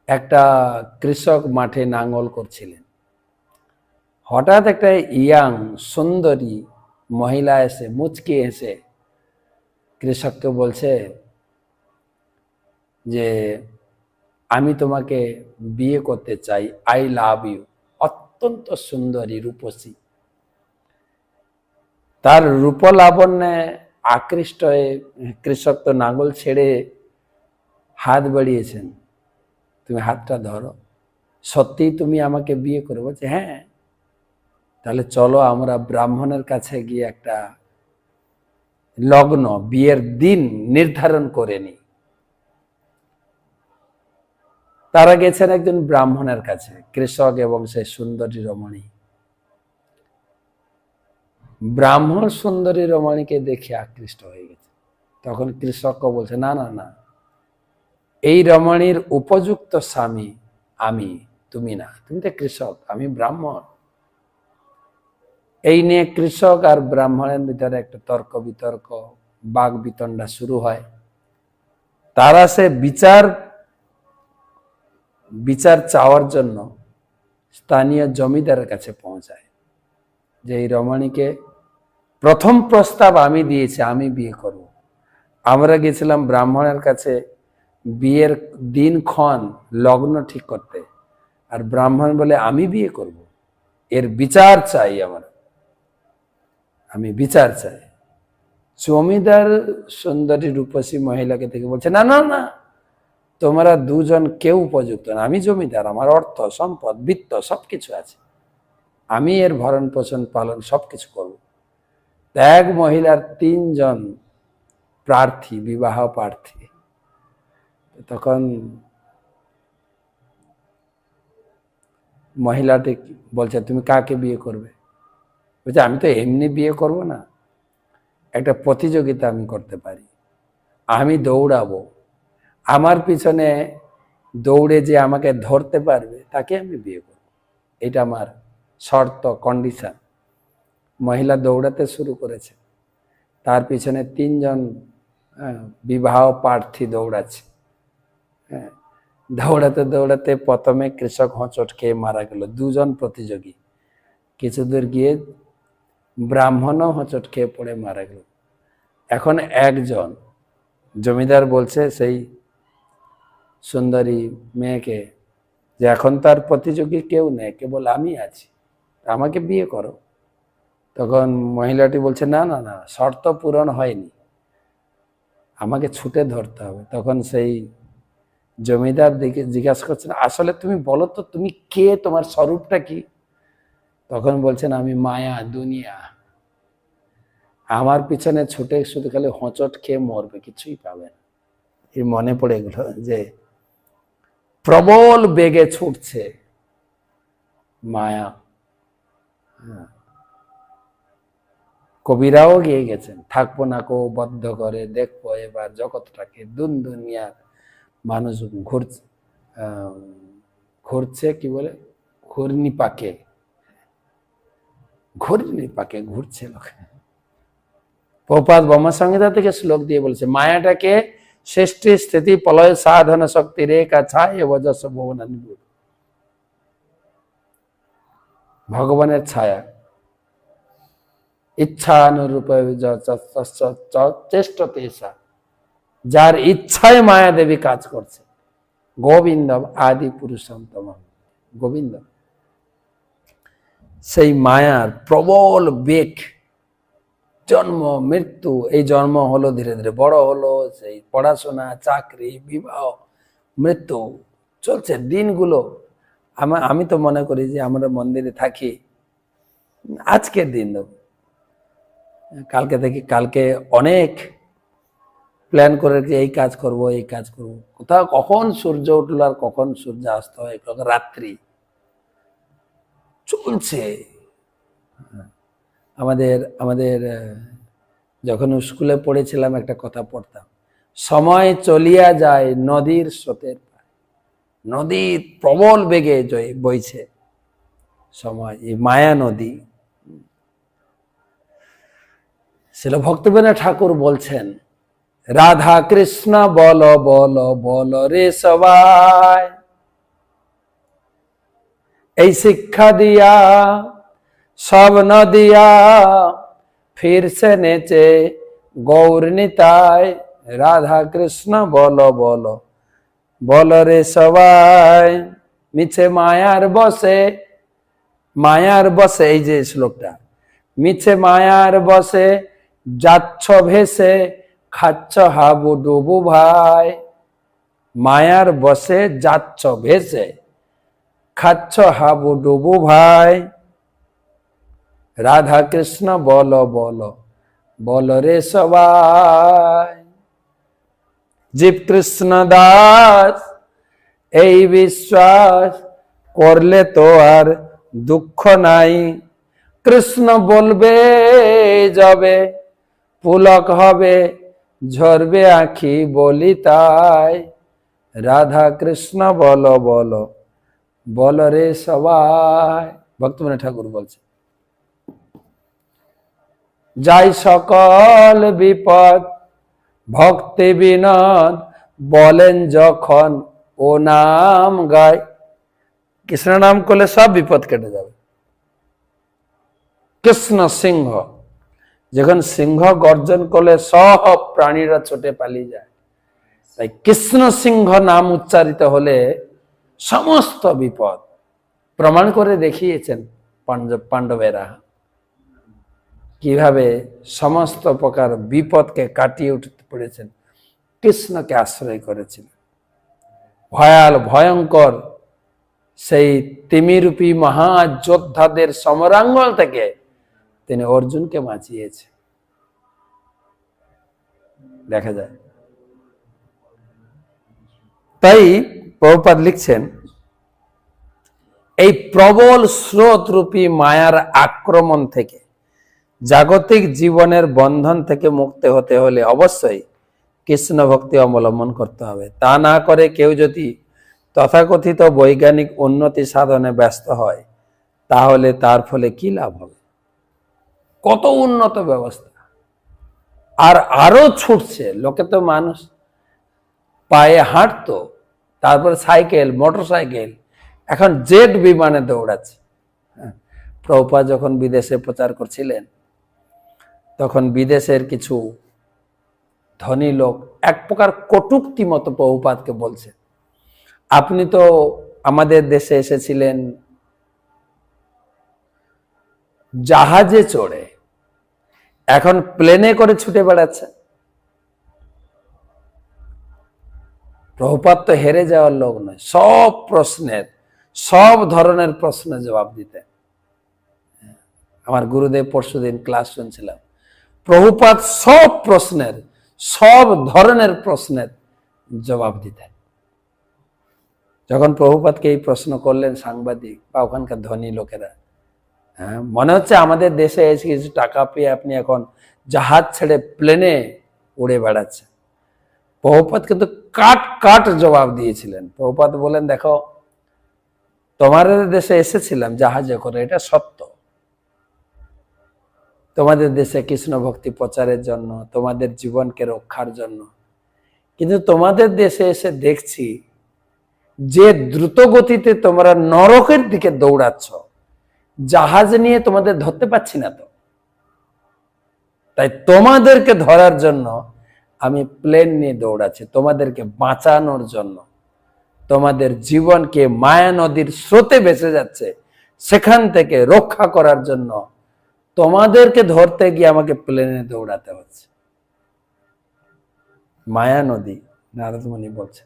একটা কৃষক মাঠে নাঙ্গল করছিলেন। হঠাৎ একটা ইয়াং সুন্দরী মহিলা এসে মুচকি এসে কৃষককে বলছে যে আমি তোমাকে বিয়ে করতে চাই, আই লাভ ইউ। অত্যন্ত সুন্দরী, রূপসী। তার রূপলাবণ্যে আকৃষ্ট হয়ে কৃষক তো নাঙ্গল ছেড়ে হাত বাড়িয়েছেন, তুমি হাতটা ধরো, সত্যিই তুমি আমাকে বিয়ে করবে? বলছে হ্যাঁ। তাহলে চলো আমরা ব্রাহ্মণের কাছে গিয়ে একটা লগ্ন, বিয়ের দিন নির্ধারণ করে নি। তারা গেছেন একজন ব্রাহ্মণের কাছে, কৃষক এবং সেই সুন্দরী রমণী। ব্রাহ্মণ সুন্দরী রমণীকে দেখে আকৃষ্ট হয়ে গেছে। তখন কৃষকও বলছে না না না, এই রমণীর উপযুক্ত স্বামী আমি, তুমি না। তুমি তো কৃষক, আমি ব্রাহ্মণ। এই নিয়ে কৃষক আর ব্রাহ্মণের ভিতরে একটা তর্ক বিতর্ক, বাক বিতণ্ডা শুরু হয়। তারা সে বিচার চাওয়ার জন্য স্থানীয় জমিদারের কাছে পৌঁছায় যে এই রমণীকে প্রথম প্রস্তাব আমি দিয়েছি, আমি বিয়ে করব। আমরা গেছিলাম ব্রাহ্মণের কাছে বিয়ের দিনক্ষণ লগ্ন ঠিক করতে, আর ব্রাহ্মণ বলে আমি বিয়ে করব। এর বিচার চাই, আমি বিচার চাই। জমিদার সুন্দরী রূপসী মহিলাকে থেকে বলছে না না না, তোমরা দুজন কেউ উপযুক্ত না। আমি জমিদার, আমার অর্থ সম্পদ বিত্ত সবকিছু আছে, আমি এর ভরণ পোষণ পালন সবকিছু করব। এক মহিলার 3 জন প্রার্থী, বিবাহ প্রার্থী। তখন মহিলাটি বলছে তুমি কাকে বিয়ে করবে? বলছে আমি তো এমনি বিয়ে করব না, একটা প্রতিযোগিতা আমি করতে পারি। আমি দৌড়াবো, আমার পিছনে দৌড়ে যে আমাকে ধরতে পারবে তাকে আমি বিয়ে করব, এটা আমার শর্ত, কন্ডিশন। মহিলা দৌড়াতে শুরু করেছে, তার পিছনে 3 জন বিবাহ প্রার্থী দৌড়াচ্ছে। দৌড়াতে দৌড়াতে প্রথমে কৃষক হোঁচট খেয়ে মারা গেল। 2 জন প্রতিযোগী। কিছু দূর গিয়ে ব্রাহ্মণও হোঁচট খেয়ে পড়ে মারা গেল। এখন একজন জমিদার বলছে সেই সুন্দরী মেয়েকে যে এখন তার প্রতিযোগী কেউ নেই, কেবল আমি আছি, আমাকে বিয়ে করো। তখন মহিলাটি বলছে না না না, শর্ত পূরণ হয়নি, আমাকে ছুটে ধরতে হবে। তখন সেই জমিদার দিকে জিজ্ঞাসা করছেন আসলে তুমি বলো তো তুমি কে, তোমার স্বরূপটা কি? তখন বলছেন আমি মায়া, দুনিয়া, আমার পিছনে ছুটে শুধু খালি হোঁচট খেয়ে মরবে, কিছুই পাবে না। এই মনে পড়ে গেল যে প্রবল বেগে ছুটছে মায়া। কবিরাও গিয়ে গেছেন, থাকবো না কো বদ্ধ করে, দেখবো এবার জগৎটাকে, দুনিয়ার মানুষ ঘুরছে কি বলে, ঘূর্ণি পাকে ঘুরছে লোক। প্রপাত ব্রহ্ম সংহিতা থেকে শ্লোক দিয়ে বলছে মায়াটাকে সৃষ্টি স্থিতি প্রলয় সাধন শক্তি রেখা ছায় বজস ভুবন, ভগবানের ছায়া, ইচ্ছানুরূপ চেষ্টতে, যার ইচ্ছায় মায়া দেবী কাজ করছে। গোবিন্দম আদি পুরুষোত্তম, গোবিন্দ। সেই মায়ার প্রবল বেগ, জন্ম মৃত্যু, এই জন্ম হলো ধীরে ধীরে বড় হলো, সেই পড়াশোনা, চাকরি, বিবাহ, মৃত্যু চলছে দিনগুলো। আমি তো মনে করি যে আমরা মন্দিরে থাকি, আজকের দিন কালকে থেকে, কালকে অনেক প্ল্যান করে এই কাজ করব, এই কাজ করব, কোথাও কখন সূর্য উঠলো আর কখন সূর্য অস্ত হয়, রাত্রি চলছে। আমাদের যখন স্কুলে পড়েছিলাম একটা কথা পড়তাম, সময় চলিয়া যায় নদীর স্রোতের, নদীর প্রবল বেগে বইছে সময়, এই মায়া নদী। শিল ভক্তবীর ঠাকুর বলছেন রাধা কৃষ্ণ বল বল বল রে সবাই, এই শিক্ষা দিয়া সব নদিয়া ফিরছে নেচে গৌর নিতাই, রাধা কৃষ্ণ বলো বলো বলো রে সবাই। মিছে মায়ার বসে এই যে শ্লোকটা, মিছে মায়ার বসে যাচ্ছ ভেসে খাচ্ছ হাবুডুবু ভাই। মায়ার বসে যাচ্ছ ভেসে খাচ্ছ হাবুডুবু ভাই। রাধা কৃষ্ণ বলো বলো বলো রে সবাই। জীব কৃষ্ণ দাস এই বিশ্বাস করলে তো আর দুঃখ নাই। কৃষ্ণ বলবে যাবে পুলক হবে ঝরবে আঁখি বলি তাই। রাধা কৃষ্ণ বলো বলো বলো রে সবাই। ভক্তমণি ঠাকুর বলছে, যাই সকল বিপদ ভক্তি বিনোদ বলেন যখন ও নাম গায়। কৃষ্ণ নাম করলে সব বিপদ কেটে যাবে। কৃষ্ণ সিংহ, যখন সিংহ গর্জন করলে সব প্রাণীরা ছোটে পালিয়ে যায়। তাই কৃষ্ণ সিংহ নাম উচ্চারিত হলে সমস্ত বিপদ প্রমাণ করে দেখিয়েছেন পাণ্ডবেরা কিভাবে সমস্ত প্রকার বিপদকে কাটিয়ে উঠতে পেরেছেন, কৃষ্ণকে আশ্রয় করেছিলেন। ভয়ঙ্কর সেই তিমিরূপী মহাযোদ্ধাদের সমরাঙ্গল থেকে তিনি অর্জুনকে বাঁচিয়েছে, দেখা যায়। তাই প্রভুপাদ লিখছেন, এই প্রবল স্রোত রূপী মায়ার আক্রমণ থেকে, জাগতিক জীবনের বন্ধন থেকে মুক্ত হতে হলে অবশ্যই কৃষ্ণ ভক্তি অবলম্বন করতে হবে। তা না করে কেউ যদি তথাকথিত বৈজ্ঞানিক উন্নতি সাধনে ব্যস্ত হয়, তাহলে তার ফলে কি লাভ হবে? কত উন্নত ব্যবস্থা, আর আরো ছুটছে। লোকে তো মানুষ পায়ে হাঁটতো, তারপর সাইকেল, মোটর সাইকেল, এখন জেট বিমানে দৌড়াচ্ছে। প্রভুপাদ যখন বিদেশে প্রচার করছিলেন, তখন বিদেশের কিছু ধনী লোক এক প্রকার কটূক্তি মতো প্রভুপাদকে বলছে, আপনি তো আমাদের দেশে এসেছিলেন জাহাজে চড়ে, এখন প্লেনে করে ছুটে বেড়াচ্ছে। প্রভুপাদ তো হেরে যাওয়ার লোক নয়, সব প্রশ্নের, সব ধরনের প্রশ্নের জবাব দিতেন। আমার গুরুদেব পরশুদিন ক্লাস শুনছিলাম, প্রভুপাদ সব প্রশ্নের, সব ধরনের প্রশ্নের জবাব দিতেন। যখন প্রভুপাদকে এই প্রশ্ন করলেন সাংবাদিক বা ওখানকার ধনী লোকেরা, মনে হচ্ছে আমাদের দেশে এসে কিছু টাকা পেয়ে আপনি এখন জাহাজ ছেড়ে প্লেনে উড়ে বেড়াচ্ছেন। প্রভুপাদ কিন্তু কাট জবাব দিয়েছিলেন। প্রভুপাদ বলেন, দেখো, তোমাদের দেশে এসেছিলাম জাহাজে করে, এটা সত্য। তোমাদের দেশে কৃষ্ণ ভক্তি প্রচারের জন্য, তোমাদের জীবনকে রক্ষার জন্য। কিন্তু তোমাদের দেশে এসে দেখছি যে দ্রুত গতিতে তোমরা নরকের দিকে দৌড়াচ্ছ, জাহাজ নিয়ে তোমাদের ধরতে পারছি না। তো তাই তোমাদেরকে ধরার জন্য আমি প্লেন নিয়ে দৌড়াচ্ছি, তোমাদেরকে বাঁচানোর জন্য। তোমাদের জীবনকে মায়া নদীর স্রোতে ভেসে যাচ্ছে, সেখান থেকে রক্ষা করার জন্য তোমাদেরকে ধরতে গিয়ে আমাকে প্লেনে দৌড়াতে হচ্ছে। মায়া নদী, নারদ মুনি বলছে।